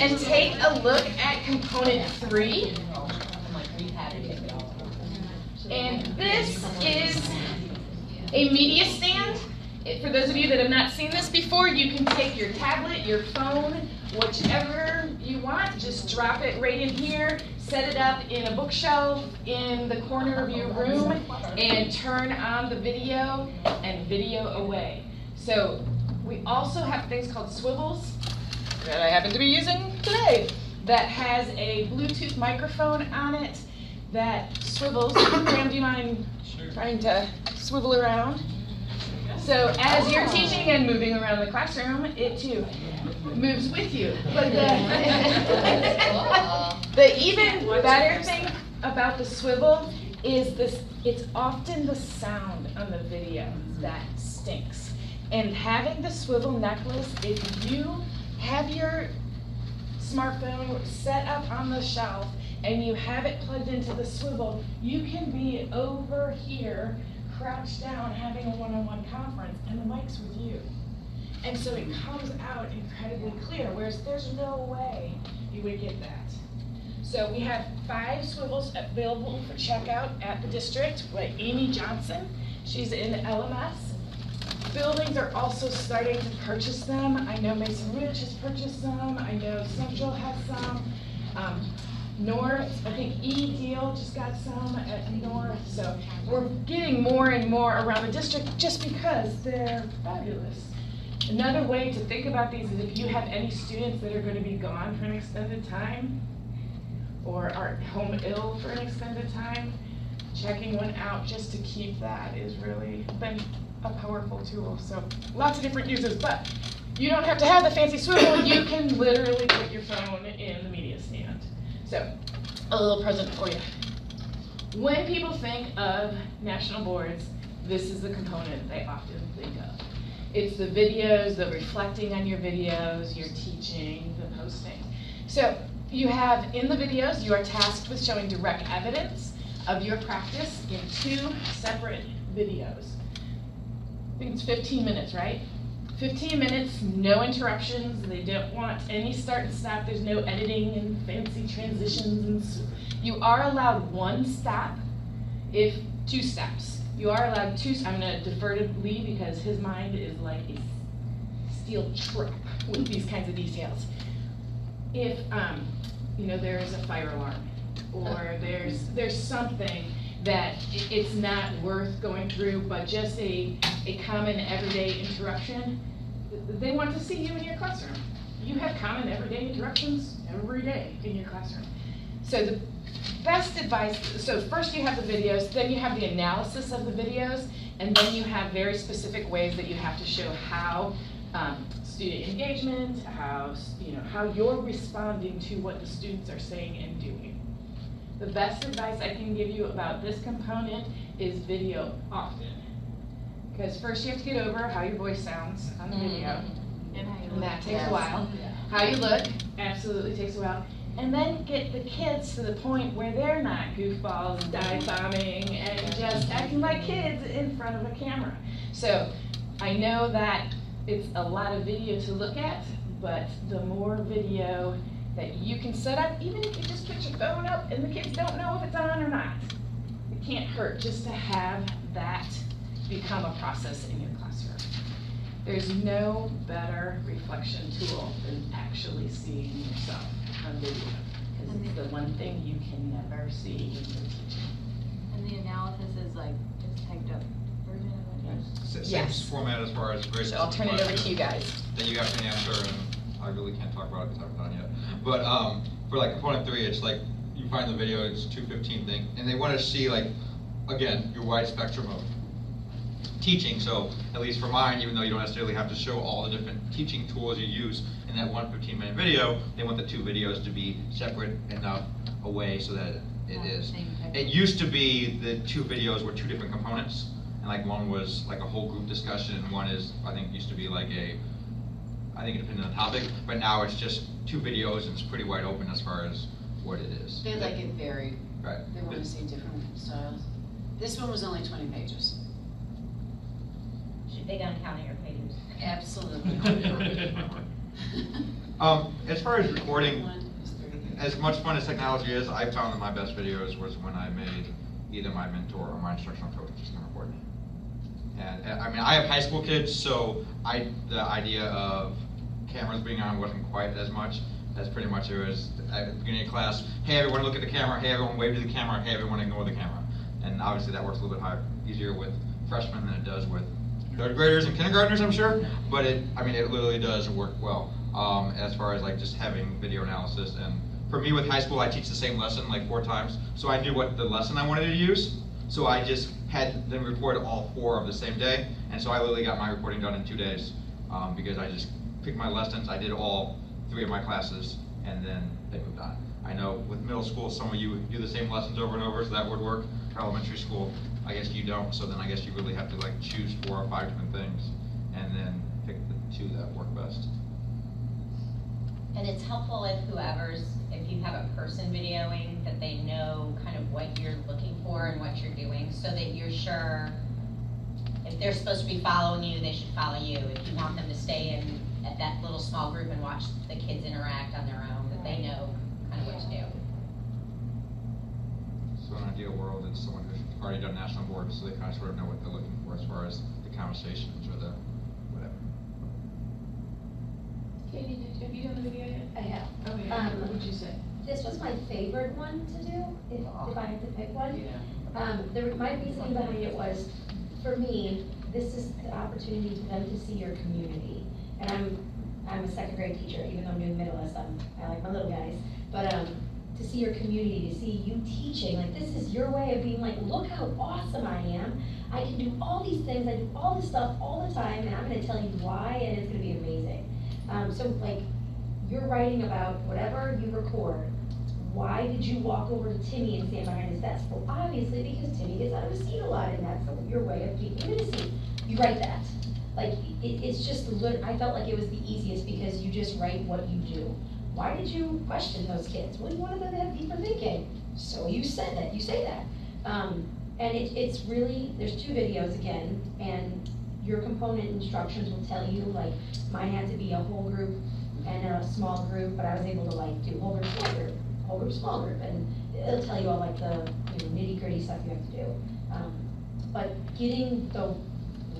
and take a look at component 3. And this is a media stand. For those of you that have not seen this before, you can take your tablet, your phone, whichever you want, just drop it right in here, set it up in a bookshelf in the corner of your room, and turn on the video and video away. So we also have things called swivels that I happen to be using today that has a Bluetooth microphone on it that swivels. Graham, do you mind trying to swivel around? So as you're teaching and moving around the classroom, it too moves with you. But the even better thing about the swivel is this: it's often the sound on the video that stinks. And having the swivel necklace, if you have your smartphone set up on the shelf and you have it plugged into the swivel, you can be over here, crouched down, having a one-on-one conference, and the mic's with you. And so it comes out incredibly clear, whereas there's no way you would get that. So we have 5 swivels available for checkout at the district by Amy Johnson. She's in LMS. Buildings are also starting to purchase them. I know Mason Ridge has purchased some. I know Central has some. North, I think E-Deal just got some at North. So we're getting more and more around the district just because they're fabulous. Another way to think about these is if you have any students that are going to be gone for an extended time or are home ill for an extended time, checking one out just to keep that is really been a powerful tool. So lots of different uses, but you don't have to have the fancy swivel. You can literally put your phone in the media stand. So a little present for you. When people think of national boards, this is the component they often think of. It's the videos, the reflecting on your videos, your teaching, the posting. So you have in the videos, you are tasked with showing direct evidence of your practice in 2 separate videos. I think it's 15 minutes, right? 15 minutes, no interruptions. They don't want any start and stop. There's no editing and fancy transitions. And you are allowed 1 stop, if 2 stops. You are allowed 2. I'm going to defer to Lee because his mind is like a steel trap with these kinds of details. If there is a fire alarm, or there's something that it's not worth going through, but just a common everyday interruption, they want to see you in your classroom. You have common everyday interruptions every day in your classroom. So the best advice, so first you have the videos, then you have the analysis of the videos, and then you have very specific ways that you have to show how student engagement, how you're responding to what the students are saying and doing. The best advice I can give you about this component is video often. Because first you have to get over how your voice sounds on the video, and that takes a while. How you look absolutely takes a while. And then get the kids to the point where they're not goofballs, dive bombing, and just acting like kids in front of a camera. So I know that it's a lot of video to look at, but the more video that you can set up, even if you just put your phone up and the kids don't know if it's on or not, it can't hurt just to have that become a process in your classroom. There's no better reflection tool than actually seeing yourself on video, because it's the one thing you can never see when you're teaching. And the analysis is like it's typed up version of it? Yes. Same format as far as grades. So I'll turn it over to you guys. That you guys can answer, and I really can't talk about it because I haven't done it yet. But for like component 3, it's like you find the video, it's 2:15 thing, and they want to see, like, again, your wide spectrum of teaching. So at least for mine, even though you don't necessarily have to show all the different teaching tools you use in that one 15-minute video, they want the 2 videos to be separate enough away so that it is. It used to be the 2 videos were 2 different components, and like one was like a whole group discussion, and one is, I think, used to be like I think it depended on the topic, but now it's just 2 videos and it's pretty wide open as far as what it is. They like it varied. Right. They want to see different styles. This one was only 20 pages. Should they gonna count your pages? Absolutely. As far as recording, as much fun as technology is, I found that my best videos was when I made either my mentor or my instructional coach just gonna record me. And I mean, I have high school kids, so the idea of cameras being on wasn't quite as much. As pretty much it was at the beginning of class, hey everyone look at the camera, hey everyone wave to the camera, hey everyone ignore the camera. And obviously that works a little bit easier with freshmen than it does with third graders and kindergartners, I'm sure. But it literally does work well as far as like just having video analysis. And for me with high school, I teach the same lesson like 4 times, so I knew what the lesson I wanted to use. So I just had them record all 4 of the same day, and so I literally got my reporting done in 2 days because I just picked my lessons. I did all 3 of my classes, and then they moved on. I know with middle school, some of you do the same lessons over and over, so that would work. For elementary school, I guess you don't, so then I guess you really have to like choose 4 or 5 different things, and then pick the 2 that work best. And it's helpful if you have a person videoing, that they know kind of what you're looking for and what you're doing, so that you're sure if they're supposed to be following you, they should follow you. If you want them to stay at that little small group and watch the kids interact on their own, that they know kind of what to do. So in an ideal world, it's someone who's already done national boards, so they kind of sort of know what they're looking for as far as the conversations or the whatever. Katie, have you done the video yet? I have. Okay, what would you say? This was my favorite one to do, if I had to pick one. My reasoning behind it was, for me, this is the opportunity for them to see your community. And I'm a 2nd grade teacher, even though I'm doing middle as I like my little guys. But to see your community, to see you teaching, like this is your way of being like, look how awesome I am. I can do all these things, I do all this stuff all the time, and I'm gonna tell you why, and it's gonna be amazing. So like, you're writing about whatever you record. Why did you walk over to Timmy and stand behind his desk? Well, obviously because Timmy gets out of his seat a lot, and that's your way of keeping him in his seat. You write that. Like, it's just, I felt like it was the easiest because you just write what you do. Why did you question those kids? Well, you wanted them to have deeper thinking. So you said that, you say that. And it's really, there's 2 videos again, and your component instructions will tell you, like, mine had to be a whole group and a small group, but I was able to like do whole group, small group, whole group, small group, and it'll tell you all like the nitty gritty stuff you have to do. But getting the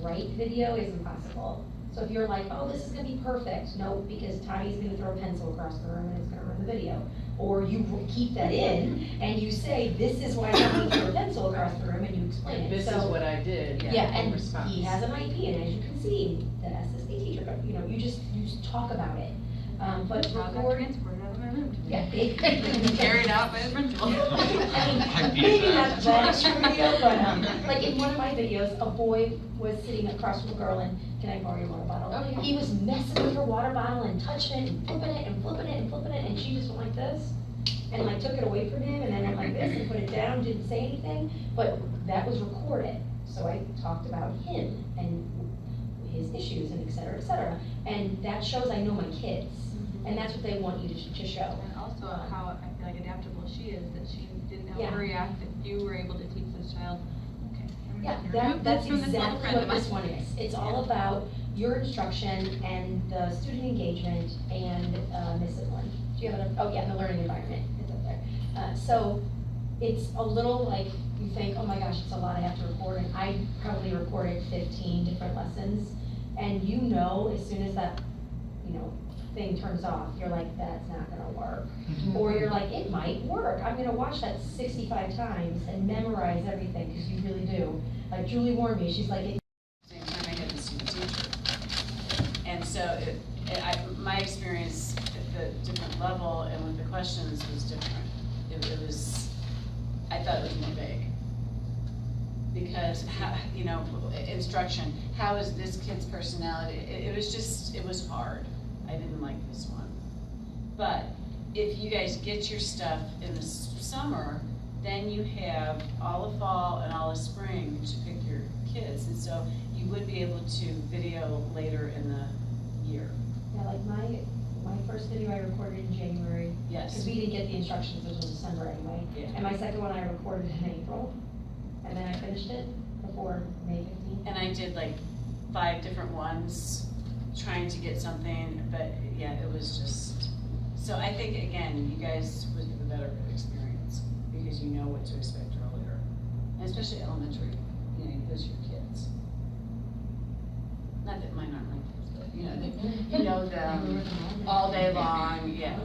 right video is impossible. So if you're like, oh, this is gonna be perfect, no, because Tommy's gonna throw a pencil across the room and it's gonna run the video. Or you keep that in and you say, this is why Tommy threw a pencil across the room, and you explain it. This is what I did. Yeah, in and response. he has an IP, and as you can see, the SSD teacher, you just talk about it. But Child got record, transported out of my room today. yeah, Carried out by the principal. I mean, maybe not that extreme video, but like in one of my videos, a boy was sitting across from a girl and, can I borrow your water bottle? Oh, yeah. He was messing with her water bottle and touching it and flipping it and flipping it and flipping it, and she just went like this and like took it away from him and then went like this and put it down, didn't say anything, but that was recorded. So I talked about him and his issues and et cetera, and that shows I know my kids. And that's what they want you to show. And also how I feel like adaptable she is, that she didn't Yeah. overreact, that you were able to teach this child, okay. Yeah, remove that's this from this little exactly friend what of mine. this one is. It's all about your instruction and the student engagement and discipline. Do you have an, oh yeah, and the learning environment is up there. So it's a little like, you think, oh my gosh, it's a lot I have to record, and I probably recorded 15 different lessons, and as soon as that, thing turns off, you're like, that's not gonna work. Or you're like, it might work. I'm gonna watch that 65 times and memorize everything, because you really do. Like Julie warned me, she's like, Same time I had the student teacher. And so my experience at the different level and with the questions was different. It was, I thought it was more vague. Because, instruction, how is this kid's personality? It was hard. I didn't like this one. But if you guys get your stuff in the summer, then you have all of fall and all of spring to pick your kids. And so you would be able to video later in the year. yeah, like my first video I recorded in January. Yes. Because we didn't get the instructions until December anyway. Yeah. And my second one I recorded in April. And then I finished it before May 15th. And I did like 5 different ones trying to get something, but yeah, it was just, so I think, again, you guys would have a better experience, because you know what to expect earlier, and especially elementary, you know, those are your kids. Not that mine aren't my kids, but, you know, you know them all day long, yeah.